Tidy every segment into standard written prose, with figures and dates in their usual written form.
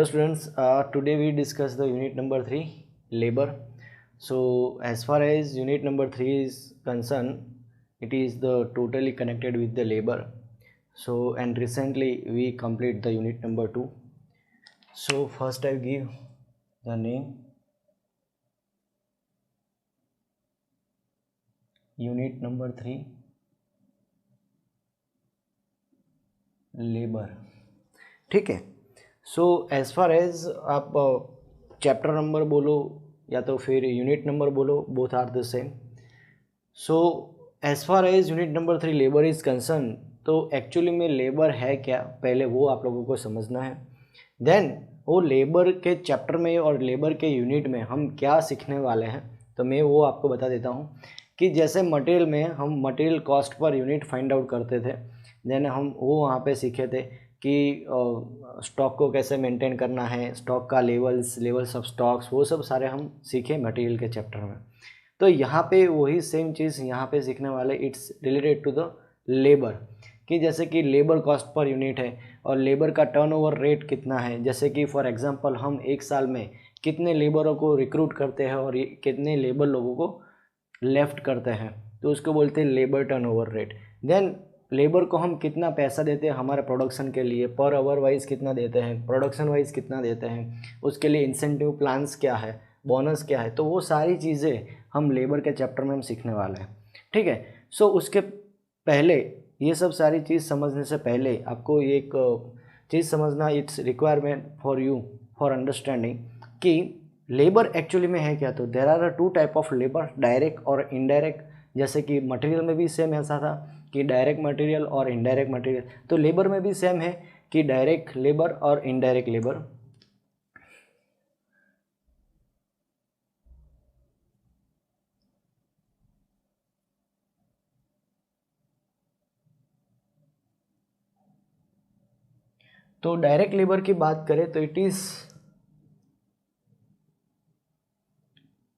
Hello students, today we discuss the unit number 3, labor. So as far as unit number 3 is concerned, it is the totally connected with the labor. So and recently we complete the unit number 2. So first I give the name, unit number 3, labor. ठीक है. So as far as आप chapter number बोलो या तो फिर unit number बोलो, both are the same. So as far as unit number 3 labour is concern, तो actually में लेबर है क्या, पहले वो आप लोगों को समझना है. देन वो लेबर के चैप्टर में और लेबर के यूनिट में हम क्या सीखने वाले हैं, तो मैं वो आपको बता देता हूँ कि जैसे मटेरियल में हम material cost per unit find out करते थे. देन हम वो वहाँ पे सीखे थे कि स्टॉक को कैसे मेंटेन करना है, स्टॉक का लेवल्स ऑफ स्टॉक्स, वो सब सारे हम सीखे मटेरियल के चैप्टर में. तो यहाँ पे वही सेम चीज़ यहाँ पे सीखने वाले. It's related to the labour, कि जैसे कि लेबर कॉस्ट पर यूनिट है और लेबर का टर्नओवर रेट कितना है. जैसे कि फॉर एग्जांपल हम एक साल में कितने लेबरों को रिक्रूट करते हैं और कितने लेबर लोगों को लेफ्ट करते हैं, तो उसको बोलते हैं labour turnover rate. Then labour को हम कितना पैसा देते हैं हमारे प्रोडक्शन के लिए, पर आवर वाइज कितना देते हैं, प्रोडक्शन वाइज कितना देते हैं, उसके लिए इंसेंटिव प्लान्स क्या है, बोनस क्या है. तो वो सारी चीज़ें हम लेबर के चैप्टर में हम सीखने वाले हैं. ठीक है. सो उसके पहले ये सब सारी चीज़ समझने से पहले आपको एक चीज़ समझना, it's requirement for you for understanding कि लेबर एक्चुअली में है क्या. तो there are 2 type of labour, direct और इनडायरेक्ट. जैसे कि मटेरियल में भी सेम ऐसा था कि डायरेक्ट मटेरियल और इनडायरेक्ट मटेरियल, तो लेबर में भी सेम है कि डायरेक्ट लेबर और इनडायरेक्ट लेबर. तो डायरेक्ट लेबर की बात करें तो it is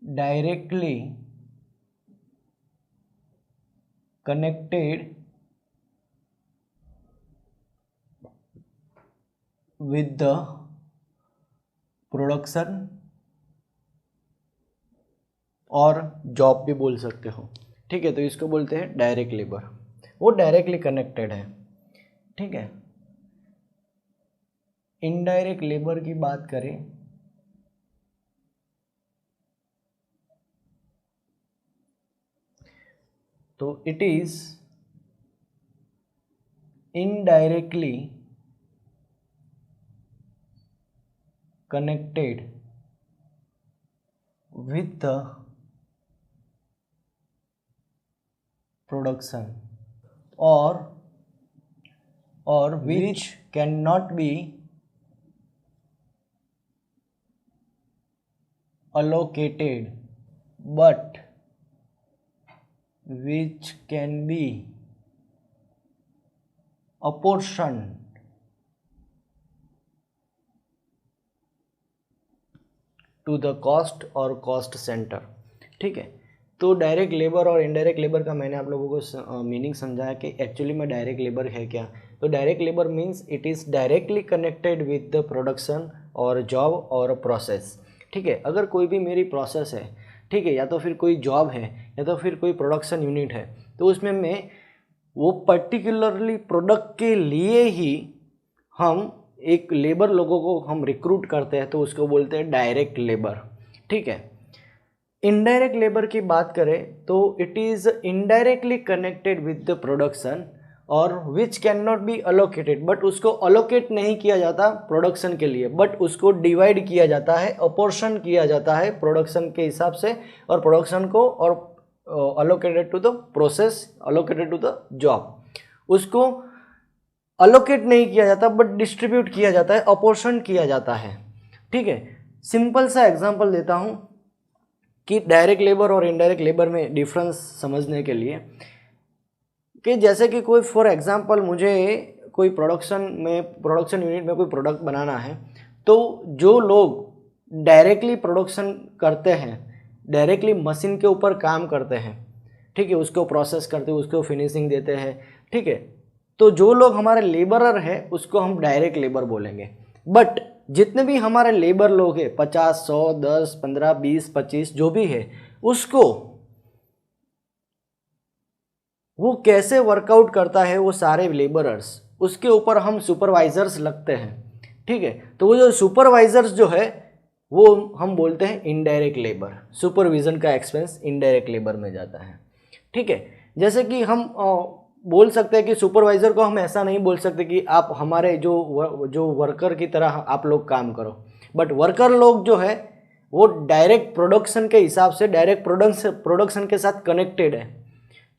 directly connected with the production और जॉब भी बोल सकते हो. ठीक है. तो इसको बोलते हैं डायरेक्ट लेबर, वो डायरेक्टली कनेक्टेड है. ठीक है. इनडायरेक्ट लेबर की बात करें तो it is indirectly connected with the production or which cannot be allocated but which can be apportioned to the cost और कॉस्ट सेंटर. ठीक है. तो डायरेक्ट लेबर और इनडायरेक्ट लेबर का मैंने आप लोगों को मीनिंग समझाया कि एक्चुअली में डायरेक्ट लेबर है क्या. तो direct labour means it is directly connected with the production और जॉब और प्रोसेस. ठीक है. अगर कोई भी मेरी प्रोसेस है, ठीक है, या तो फिर कोई जॉब है या तो फिर कोई प्रोडक्शन यूनिट है, तो उसमें मैं वो पर्टिकुलरली प्रोडक्ट के लिए ही हम एक लेबर लोगों को हम रिक्रूट करते हैं, तो उसको बोलते हैं डायरेक्ट लेबर. ठीक है. इनडायरेक्ट लेबर की बात करें तो it is indirectly connected with the production और which can not be allocated, but उसको अलोकेट नहीं किया जाता प्रोडक्शन के लिए, बट उसको डिवाइड किया जाता है, अपोर्शन किया जाता है प्रोडक्शन के हिसाब से और प्रोडक्शन को, और allocated to the process, allocated to the job. उसको अलोकेट नहीं किया जाता बट डिस्ट्रीब्यूट किया जाता है, अपोर्शन किया जाता है. ठीक है. सिंपल सा एग्जांपल देता हूं कि डायरेक्ट लेबर और इनडायरेक्ट लेबर में डिफरेंस समझने के लिए, कि जैसे कि कोई फॉर एग्जांपल मुझे कोई प्रोडक्शन यूनिट में कोई प्रोडक्ट बनाना है, तो जो लोग डायरेक्टली प्रोडक्शन करते हैं, डायरेक्टली मशीन के ऊपर काम करते हैं, ठीक है, उसको प्रोसेस करते हैं, उसको फिनिशिंग देते हैं, ठीक है, तो जो लोग हमारे लेबरर है उसको हम डायरेक्ट लेबर बोलेंगे. बट जितने भी हमारे लेबर लोग हैं 50, 100, 10, 15, 20, 25 जो भी है, उसको वो कैसे वर्कआउट करता है वो सारे लेबरर्स, उसके ऊपर हम सुपरवाइजर्स लगते हैं। ठीक है, तो वो जो सुपरवाइजर्स जो है वो हम बोलते हैं इनडायरेक्ट लेबर। सुपरविजन का एक्सपेंस इनडायरेक्ट लेबर में जाता है। ठीक है, जैसे कि हम बोल सकते हैं कि सुपरवाइजर को हम ऐसा नहीं बोल सकते कि आप हमारे जो वर्कर की तरह आप लोग काम करो, बट वर्कर लोग जो है वो डायरेक्ट प्रोडक्शन के हिसाब से डायरेक्ट प्रोडक्शन के साथ कनेक्टेड है।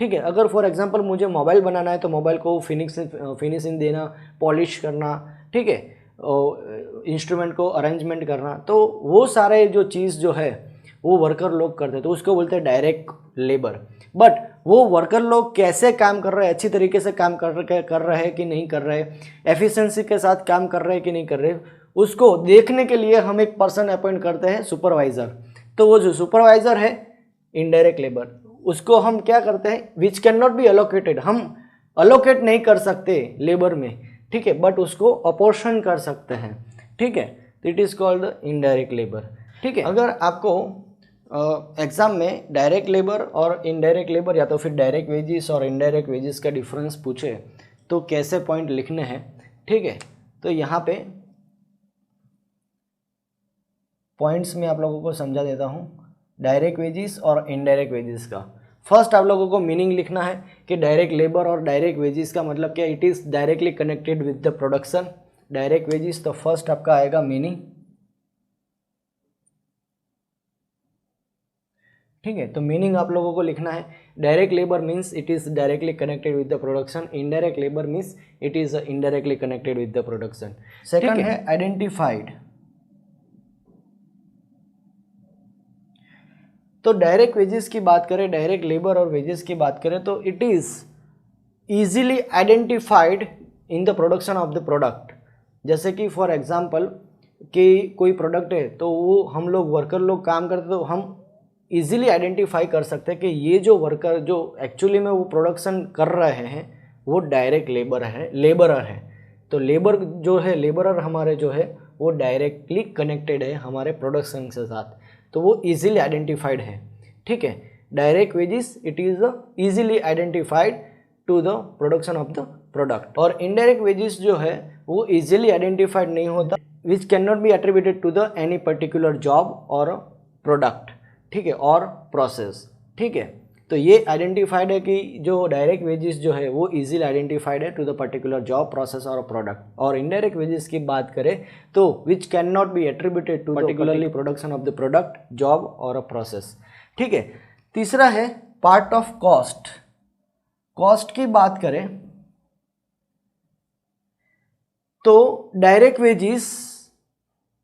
ठीक है, अगर फॉर एग्जांपल मुझे मोबाइल बनाना है तो मोबाइल को फिनिशिंग देना, पॉलिश करना, ठीक है, इंस्ट्रूमेंट को अरेंजमेंट करना, तो वो सारे जो चीज़ जो है वो वर्कर लोग करते हैं, तो उसको बोलते हैं डायरेक्ट लेबर। बट वो वर्कर लोग कैसे काम कर रहे हैं, अच्छी तरीके से काम कर रहे हैं कि नहीं कर रहे, एफिशिएंसी के साथ काम कर रहे हैं कि नहीं कर रहे, उसको देखने के लिए हम एक पर्सन अपॉइंट करते हैं, सुपरवाइज़र। तो वो जो सुपरवाइज़र है इनडायरेक्ट लेबर, उसको हम क्या करते हैं, विच कैन नॉट बी अलोकेटेड, हम अलोकेट नहीं कर सकते लेबर में, ठीक है, बट उसको अपोर्शन कर सकते हैं। ठीक है, तो it is called indirect labour. ठीक है, अगर आपको एग्ज़ाम में डायरेक्ट लेबर और इनडायरेक्ट लेबर या तो फिर डायरेक्ट वेजेस और इनडायरेक्ट वेजेस का डिफरेंस पूछे तो कैसे पॉइंट लिखने हैं, ठीक है, तो यहाँ पे पॉइंट्स में आप लोगों को समझा देता हूँ डायरेक्ट वेजेस और इनडायरेक्ट वेजेस का। फर्स्ट आप लोगों को मीनिंग लिखना है कि डायरेक्ट लेबर और डायरेक्ट वेजेस का मतलब क्या, it is directly connected with the production. Direct wages, तो फर्स्ट आपका आएगा मीनिंग। ठीक है, तो मीनिंग आप लोगों को लिखना है, direct labour means it is directly connected with the production, indirect labour means it is indirectly connected with the production. Second है आइडेंटिफाइड। तो डायरेक्ट वेजेस की बात करें, डायरेक्ट लेबर और वेजेस की बात करें, तो it is easily identified in the production of the product. जैसे कि फॉर एग्जांपल कि कोई प्रोडक्ट है तो वो हम लोग वर्कर लोग काम करते तो हम इजीली आइडेंटिफाई कर सकते हैं कि ये जो वर्कर जो एक्चुअली में वो प्रोडक्शन कर रहे हैं वो डायरेक्ट लेबरर है। तो लेबर जो है, लेबरर हमारे जो है वो डायरेक्टली कनेक्टेड है हमारे प्रोडक्शन के साथ, तो वो इजीली आइडेंटिफाइड है। ठीक है, direct wages it is easily identified to the production of the product. और इनडायरेक्ट वेजेस जो है वो इजीली आइडेंटिफाइड नहीं होता, which can not be attributed to the any particular job और प्रोडक्ट, ठीक है, और प्रोसेस। ठीक है, तो ये आइडेंटिफाइड है कि जो डायरेक्ट वेजेस जो है वो इजीली आइडेंटिफाइड है to the particular job, process और प्रोडक्ट। और इनडायरेक्ट वेजेस की बात करें तो which can not be attributed to particularly production of the product, job और अ प्रोसेस। ठीक है, तीसरा है पार्ट ऑफ कॉस्ट। कॉस्ट की बात करें तो डायरेक्ट वेजेस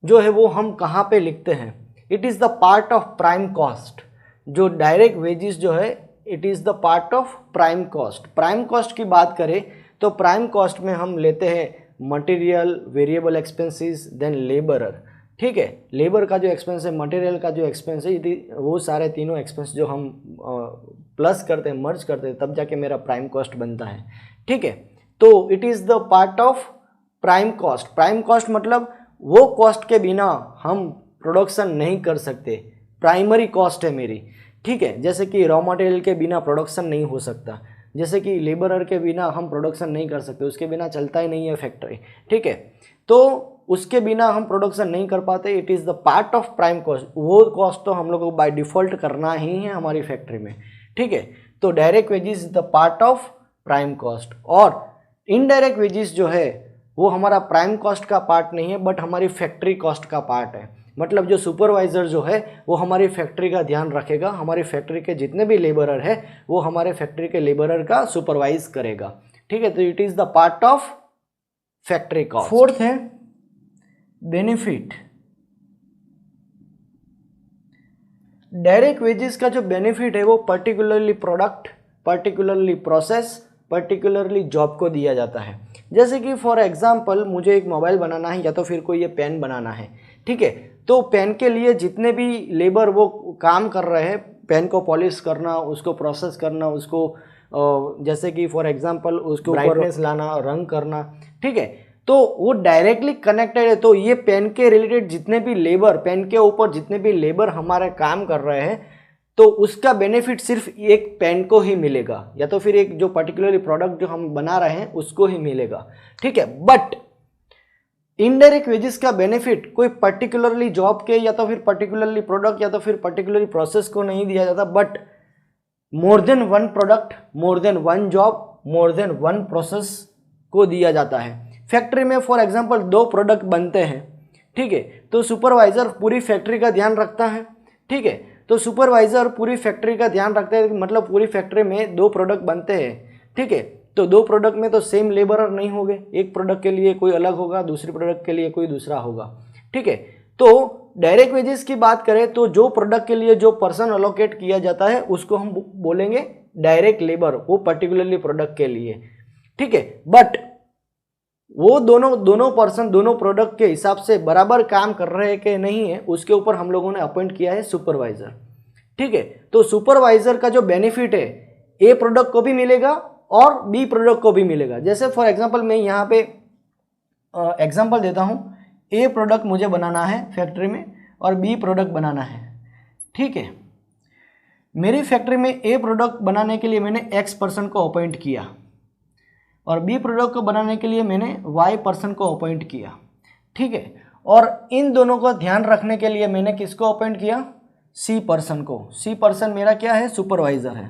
जो है वो हम कहाँ पे लिखते हैं, it is the part of prime cost. जो डायरेक्ट वेजेस जो है it is the part of prime cost. Prime cost की बात करें तो प्राइम कॉस्ट में हम लेते हैं material, variable expenses, then labourer. ठीक है, लेबर का जो एक्सपेंस है, मटेरियल का जो एक्सपेंस है, वो सारे तीनों एक्सपेंस जो हम प्लस करते हैं, मर्ज करते हैं, तब जाके मेरा प्राइम कॉस्ट बनता है। ठीक है, तो it is the part of prime cost. Prime cost मतलब वो कॉस्ट के बिना हम प्रोडक्शन नहीं कर सकते, प्राइमरी कॉस्ट है मेरी। ठीक है, जैसे कि रॉ मटेरियल के बिना प्रोडक्शन नहीं हो सकता, जैसे कि लेबरर के बिना हम प्रोडक्शन नहीं कर सकते, उसके बिना चलता ही नहीं है फैक्ट्री। ठीक है, तो उसके बिना हम प्रोडक्शन नहीं कर पाते, it is the part of prime cost. वो कॉस्ट तो हम लोग को बाय डिफ़ॉल्ट करना ही है हमारी फैक्ट्री में। ठीक है, तो direct wages is the part of prime cost. और इनडायरेक्ट वेजेस जो है वो हमारा प्राइम कॉस्ट का पार्ट नहीं है, बट हमारी फैक्ट्री कॉस्ट का पार्ट है। मतलब जो सुपरवाइज़र जो है वो हमारी फैक्ट्री का ध्यान रखेगा, हमारी फैक्ट्री के जितने भी लेबरर है वो हमारे फैक्ट्री के लेबरर का सुपरवाइज करेगा। ठीक है, तो it is the part of factory cost. Fourth है बेनिफिट। डायरेक्ट वेजेस का जो बेनिफिट है वो particularly product, particularly process, particularly job को दिया जाता है। जैसे कि फॉर एग्जांपल मुझे एक मोबाइल बनाना है या तो फिर कोई ये पेन बनाना है। ठीक है, तो पेन के लिए जितने भी लेबर वो काम कर रहे हैं, पेन को पॉलिश करना, उसको प्रोसेस करना, उसको जैसे कि फॉर एग्जांपल उसको ब्राइटनेस लाना, रंग करना, ठीक है, तो वो डायरेक्टली कनेक्टेड है। तो ये पेन के रिलेटेड जितने भी लेबर, पेन के ऊपर जितने भी लेबर हमारे काम कर रहे हैं, तो उसका बेनिफिट सिर्फ एक पेन को ही मिलेगा, या तो फिर एक जो पर्टिकुलरली प्रोडक्ट जो हम बना रहे हैं उसको ही मिलेगा, ठीक है। बट इनडायरेक्ट वेजेस का बेनिफिट कोई पर्टिकुलरली जॉब के या तो फिर पर्टिकुलरली प्रोडक्ट या तो फिर पर्टिकुलरली प्रोसेस को नहीं दिया जाता, but more than one product, more than one job, more than one process को दिया जाता है। फैक्ट्री में फॉर एग्जांपल 2 प्रोडक्ट बनते हैं, ठीक है, तो सुपरवाइजर पूरी फैक्ट्री का ध्यान रखता है, ठीक है। तो सुपरवाइजर पूरी फैक्ट्री का ध्यान रखता है, मतलब पूरी फैक्ट्री में 2 प्रोडक्ट बनते हैं, ठीक है। तो 2 प्रोडक्ट में तो सेम लेबरर नहीं होंगे, एक प्रोडक्ट के लिए कोई अलग होगा, दूसरे प्रोडक्ट के लिए कोई दूसरा होगा, ठीक है। तो डायरेक्ट वेजेस की बात करें तो जो प्रोडक्ट के लिए जो पर्सन अलोकेट किया जाता है उसको हम बोलेंगे डायरेक्ट लेबर, वो पर्टिकुलरली प्रोडक्ट के लिए, ठीक है। बट वो दोनों पर्सन दोनों प्रोडक्ट के हिसाब से बराबर काम कर रहे हैं कि नहीं है, उसके ऊपर हम लोगों ने अपॉइंट किया है सुपरवाइजर, ठीक है। तो सुपरवाइजर का जो बेनिफिट है ए प्रोडक्ट को भी मिलेगा और बी प्रोडक्ट को भी मिलेगा। जैसे फॉर एग्जांपल मैं यहाँ पे एग्जांपल देता हूँ, ए प्रोडक्ट मुझे बनाना है फैक्ट्री में और बी प्रोडक्ट बनाना है, ठीक है। मेरी फैक्ट्री में ए प्रोडक्ट बनाने के लिए मैंने एक्स पर्सन को अपॉइंट किया और बी प्रोडक्ट को बनाने के लिए मैंने वाई पर्सन को अपॉइंट किया, ठीक है। और इन दोनों का ध्यान रखने के लिए मैंने किसको अपॉइंट किया, सी पर्सन को। सी पर्सन मेरा क्या है, सुपरवाइजर है।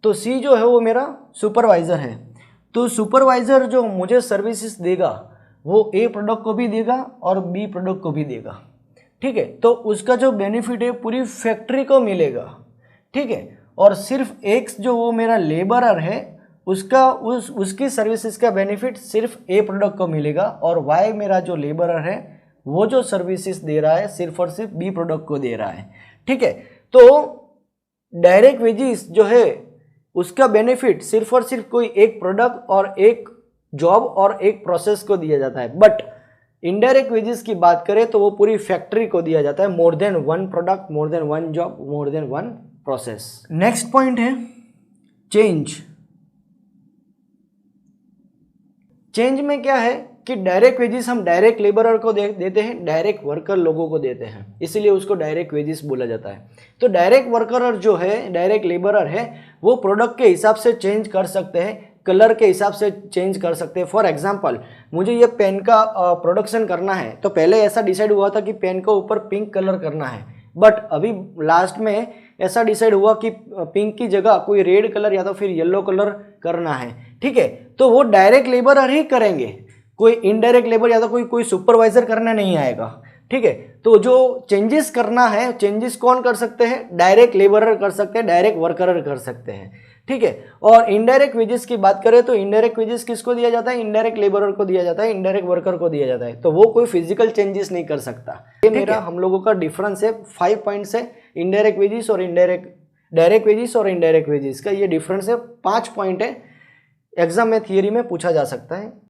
तो सी जो है वो मेरा सुपरवाइजर है। तो सुपरवाइजर जो मुझे सर्विसेज देगा वो ए प्रोडक्ट को भी देगा और बी प्रोडक्ट को भी देगा, ठीक है। तो उसका जो बेनिफिट है पूरी फैक्ट्री को मिलेगा, ठीक है। और सिर्फ एक्स जो वो मेरा लेबरर है उसका उसकी सर्विसेज का बेनिफिट सिर्फ ए प्रोडक्ट को मिलेगा, और वाई मेरा जो लेबरर है वो जो सर्विसेज दे रहा है सिर्फ और सिर्फ बी प्रोडक्ट को दे रहा है, ठीक है। तो डायरेक्ट वेजेस जो है उसका बेनिफिट सिर्फ और सिर्फ कोई एक प्रोडक्ट और एक जॉब और एक प्रोसेस को दिया जाता है। बट इनडायरेक्ट वेजेस की बात करें तो वो पूरी फैक्ट्री को दिया जाता है, more than one product, more than one job, more than one process. Next point है चेंज। चेंज में क्या है कि डायरेक्ट वेजेस हम डायरेक्ट लेबरर को देते हैं, डायरेक्ट वर्कर लोगों को देते हैं, इसीलिए उसको डायरेक्ट वेजेस बोला जाता है। तो डायरेक्ट वर्कर जो है, डायरेक्ट लेबरर है, वो प्रोडक्ट के हिसाब से चेंज कर सकते हैं, कलर के हिसाब से चेंज कर सकते हैं। फॉर एग्जांपल मुझे ये पेन का प्रोडक्शन करना है, तो पहले ऐसा डिसाइड हुआ था कि पेन को ऊपर पिंक कलर करना है, बट अभी लास्ट में ऐसा डिसाइड हुआ कि पिंक की जगह कोई रेड कलर या तो फिर येलो कलर करना है, ठीक है। तो वो डायरेक्ट लेबरर ही करेंगे, कोई इनडायरेक्ट लेबर या तो कोई सुपरवाइजर करने नहीं आएगा, ठीक है। तो जो चेंजेस करना है, चेंजेस कौन कर सकते हैं, डायरेक्ट लेबरर कर सकते हैं, डायरेक्ट वर्कर कर सकते हैं, ठीक है। और इनडायरेक्ट वेजेस की बात करें तो इनडायरेक्ट वेजेस किसको दिया जाता है, इनडायरेक्ट लेबरर को दिया जाता है, इनडायरेक्ट वर्कर को दिया जाता है। तो वो कोई फिजिकल चेंजेस नहीं कर सकता। ये मेरा हम लोगों का डिफरेंस है, 5 पॉइंट्स है, इनडायरेक्ट वेजेस और डायरेक्ट वेजेस और इनडायरेक्ट वेजेस का ये डिफरेंस है, 5 पॉइंट है। एग्जाम में थियरी में पूछा जा सकता है।